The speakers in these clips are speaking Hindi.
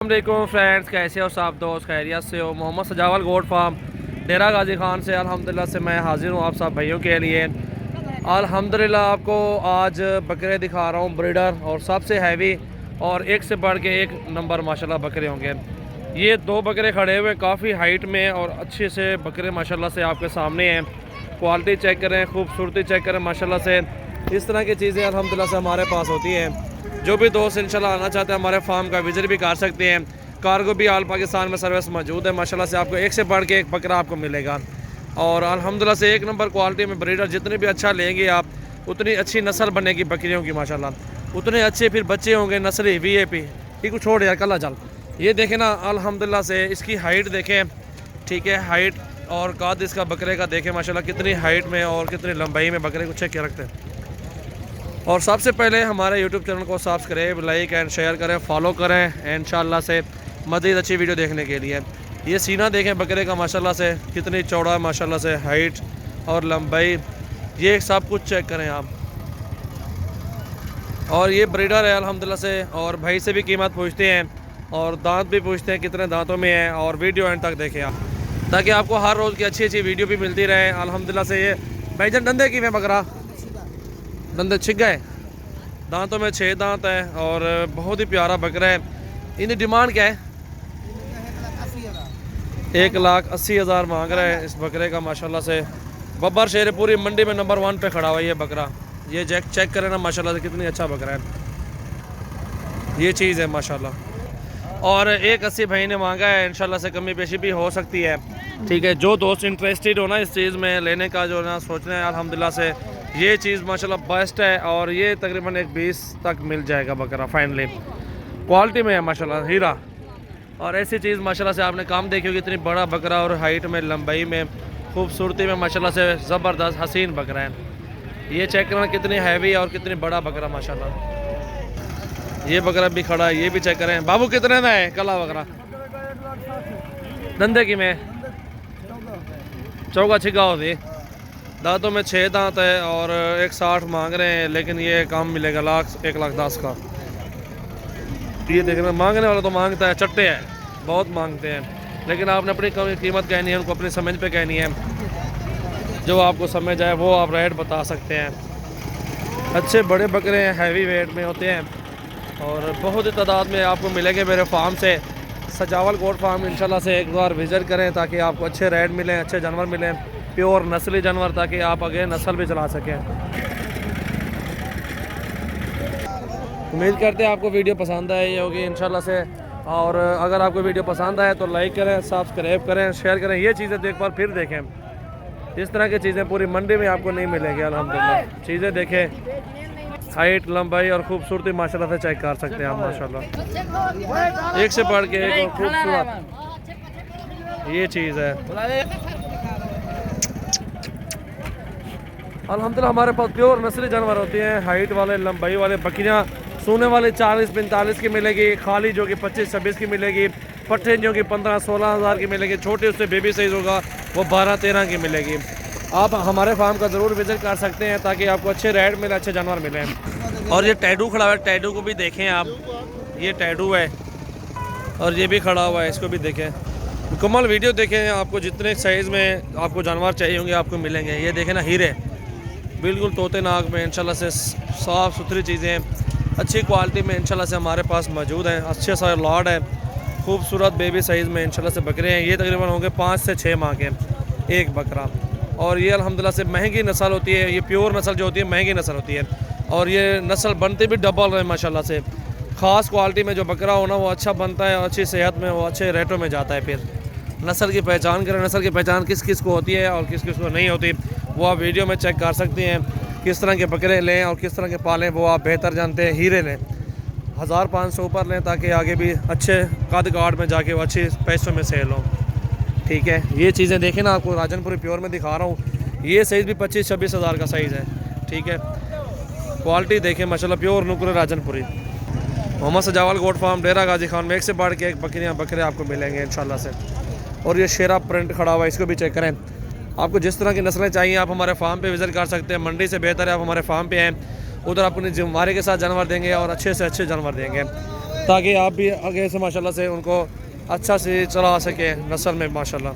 अस्सलामुअलैकुम फ्रेंड्स, कैसे हो सब दोस्त? खैरियत से हो? मोहम्मद सजावल गोट फार्म डेरा गाजी खान से अल्हम्दुलिल्लाह से मैं हाजिर हूँ आप सब भाइयों के लिए। अल्हम्दुलिल्लाह आपको आज बकरे दिखा रहा हूँ ब्रीडर और सबसे हैवी और एक से बढ़ के एक नंबर माशाल्लाह बकरे होंगे। ये दो बकरे खड़े हुए काफ़ी हाइट में और अच्छे से बकरे माशाल्लाह से आपके सामने हैं। क्वालिटी चेक करें, खूबसूरती चेक करें माशाल्लाह से। इस तरह की चीज़ें अल्हम्दुलिल्लाह से हमारे पास होती हैं। जो भी दोस्त इंशाल्लाह आना चाहते हैं हमारे फार्म का विजिट भी कर सकते हैं। कार्गो भी ऑल पाकिस्तान में सर्विस मौजूद है माशाल्लाह से। आपको एक से बढ़ के एक बकरा आपको मिलेगा और अल्हम्दुलिल्लाह से एक नंबर क्वालिटी में ब्रीडर जितने भी अच्छा लेंगे आप उतनी अच्छी नस्ल बनेगी बकरियों की माशाल्लाह, उतने अच्छे फिर बच्चे होंगे नस्ली वीआईपी। ठीक है, छोड़ यार कल्ला चल। ये देखें ना अल्हम्दुलिल्लाह से इसकी हाइट देखें, ठीक है, हाइट और काद इसका बकरे का देखें माशाल्लाह कितनी हाइट में और कितनी लंबाई में बकरे को चेक के रखते हैं। और सबसे पहले हमारे यूट्यूब चैनल को सब्सक्राइब, लाइक एंड शेयर करें, फॉलो करें इंशाल्लाह से मज़ीद अच्छी वीडियो देखने के लिए। ये सीना देखें बकरे का माशाल्लाह से कितनी चौड़ा है माशाल्लाह से, हाइट और लंबाई, ये सब कुछ चेक करें आप। और ये ब्रीडर है अल्हम्दुलिल्लाह से। और भाई से भी कीमत पूछते हैं और दांत भी पूछते हैं कितने दांतों में है। और वीडियो एंड तक देखें आप ताकि आपको हर रोज़ की अच्छी अच्छी वीडियो भी मिलती रहे अल्हम्दुलिल्लाह से। ये भाईजान डंडे की में बकरा दंदे छिग गए, दांतों में 6 दांत है और बहुत ही प्यारा बकरा है। इनकी डिमांड क्या है? 1,80,000 मांग रहे हैं इस बकरे का माशाल्लाह से। बब्बर शेर पूरी मंडी में नंबर 1 पे खड़ा हुआ है ये बकरा। ये चेक करें ना माशाल्लाह से कितनी अच्छा बकरा है, ये चीज़ है माशाल्लाह। और 1,80 भाई ने मांगा है, इंशाल्लाह से कमी पेशी भी हो सकती है। ठीक है, जो दोस्त इंटरेस्टेड हो ना इस चीज़ में लेने का जो ना सोच रहे हैं अल्हम्दुलिल्लाह से ये चीज़ माशाल्लाह बेस्ट है। और ये तकरीबन 1,20 तक मिल जाएगा बकरा फाइनली। क्वालिटी में है माशाल्लाह हीरा। और ऐसी चीज़ माशाल्लाह से आपने काम देखी होगी, इतनी बड़ा बकरा और हाइट में, लंबाई में, खूबसूरती में माशाल्लाह से ज़बरदस्त हसीन बकरा है। ये चेक करना कितनी हैवी और कितनी बड़ा बकरा माशाल्लाह। ये बकरा भी खड़ा है, ये भी चेक करें। बाबू कितने का है कला बकरा? धंधे की में चौका छिगा होती, दांतों में 6 दांत है और 1,60 मांग रहे हैं, लेकिन ये कम मिलेगा 1,10,000 का। ये देखना मांगने वाला तो मांगता है, चट्टे हैं बहुत मांगते हैं, लेकिन आपने अपनी कीमत कहनी है, उनको अपनी समझ पे कहनी है। जो आपको समझ आए वो आप रेट बता सकते हैं। अच्छे बड़े बकरे हैं, हैवी वेट में होते हैं और बहुत ही तादाद में आपको मिलेंगे मेरे फार्म से। सजावल गोट फार्म इंशाल्लाह से एक बार विजिट करें ताकि आपको अच्छे रेट मिलें, अच्छे जानवर मिलें, प्योर नस्ली जानवर, ताकि आप आगे नस्ल भी चला सकें। उम्मीद करते हैं आपको वीडियो पसंद आई होगी इंशाल्लाह से। और अगर आपको वीडियो पसंद आए तो लाइक करें, सब्सक्राइब करें, शेयर करें। ये चीज़ें एक बार फिर देखें, इस तरह की चीज़ें पूरी मंडी में आपको नहीं मिलेगी अल्हम्दुलिल्लाह। चीज़ें देखें, हाइट, लंबाई और खूबसूरती माशाल्लाह से चेक कर सकते हैं आप माशाल्लाह। एक से बढ़ के एक और खूबसूरत ये चीज़ है अल्हम्दुलिल्लाह। हमारे पास प्योर नस्ली जानवर होते हैं, हाइट वाले, लंबाई वाले बकरियां। सोने वाले 40-45 की मिलेगी, खाली जो कि 25-26 की मिलेगी, पट्टे जो कि 15-16 हज़ार की मिलेगी, छोटे उससे बेबी साइज़ होगा वो 12-13 की मिलेगी। आप हमारे फार्म का ज़रूर विजिट कर सकते हैं ताकि आपको अच्छे रेट मिले, अच्छे जानवर मिलें। और ये टैडू खड़ा हुआ है, टैडू को भी देखें आप, ये टैडू है और ये भी खड़ा हुआ है, इसको भी देखें। मुकम्मल वीडियो देखें, आपको जितने साइज़ में आपको जानवर चाहिए होंगे आपको मिलेंगे। ये देखें ना, हीरे बिल्कुल तोते नाक में इंशाल्लाह से, साफ़ सुथरी चीज़ें अच्छी क्वालिटी में इंशाल्लाह से हमारे पास मौजूद हैं। अच्छे सारे लॉट है, खूबसूरत बेबी साइज़ में इंशाल्लाह से बकरे हैं। ये तकरीबन होंगे 5 से 6 माह के एक बकरा। और ये अल्हम्दुलिल्लाह से महंगी नस्ल होती है, ये प्योर नस्ल जो होती है महंगी नस्ल होती है। और ये नस्ल बनती भी डबल है माशाल्लाह से। ख़ास क्वालिटी में जो बकरा होना वो अच्छा बनता है और अच्छी सेहत में वो अच्छे रेटों में जाता है। फिर नस्ल की पहचान करें, नस्ल की पहचान किस किस को होती है और किस किस को नहीं होती वो आप वीडियो में चेक कर सकते हैं। किस तरह के बकरे लें और किस तरह के पालें वो आप बेहतर जानते हैं। हीरे लें, 1,500 ऊपर लें ताकि आगे भी अच्छे कद काट में जाके वो अच्छे पैसों में सेल हो। ठीक है, ये चीज़ें देखें ना, आपको राजनपुरी प्योर में दिखा रहा हूँ। ये साइज़ भी 25-26 हज़ार का साइज़ है। ठीक है, क्वालिटी देखें माशाल्लाह, प्योर नुकुर राजनपुरी। मोहम्मद सजावल गोट फार्म डेरा गाजी खान में एक से बढ़ के एक बकरे आपको मिलेंगे इंशाल्लाह से। और ये शेरा प्रिंट खड़ा हुआ है, इसको भी चेक करें। आपको जिस तरह की नस्लें चाहिए आप हमारे फार्म पे विज़िट कर सकते हैं। मंडी से बेहतर है आप हमारे फार्म पे हैं, उधर आप अपनी जिम्मेदारी के साथ जानवर देंगे और अच्छे से अच्छे जानवर देंगे। ताकि आप भी आगे से माशाल्लाह से उनको अच्छा से चला सके नस्ल में माशाल्लाह।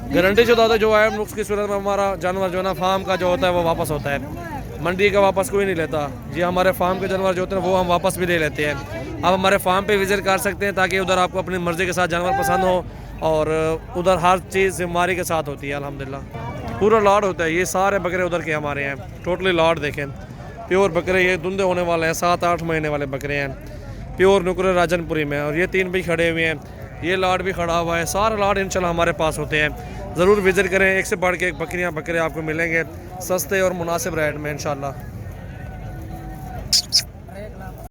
गारंटी शुदा होता है जो आयब नुक्स की सूरत में हमारा जानवर जो है ना फार्म का जो होता है वो वापस होता है, मंडी का वापस कोई नहीं लेता जी। हमारे फार्म के जानवर जो होते हैं वो हम वापस भी ले लेते हैं। आप हमारे फार्म पे विज़िट कर सकते हैं ताकि उधर आपको अपनी मर्ज़ी के साथ जानवर पसंद हो और उधर हर चीज़ जिम्मेदारी के साथ होती है अल्हम्दुलिल्लाह। पूरा लॉट होता है, ये सारे बकरे उधर के हमारे हैं टोटली लॉट देखें, प्योर बकरे ये धुंधे होने वाले हैं, 7-8 महीने वाले बकरे हैं, प्योर नुकरे राजनपुरी में। और ये 3 भी खड़े हुए हैं, ये लॉट भी खड़ा हुआ है, सारे लॉट इंशाल्लाह हमारे पास होते हैं। ज़रूर विज़िट करें, एक से बढ़ के एक बकरियाँ बकरे आपको मिलेंगे सस्ते और मुनासिब रेट में इंशाल्लाह।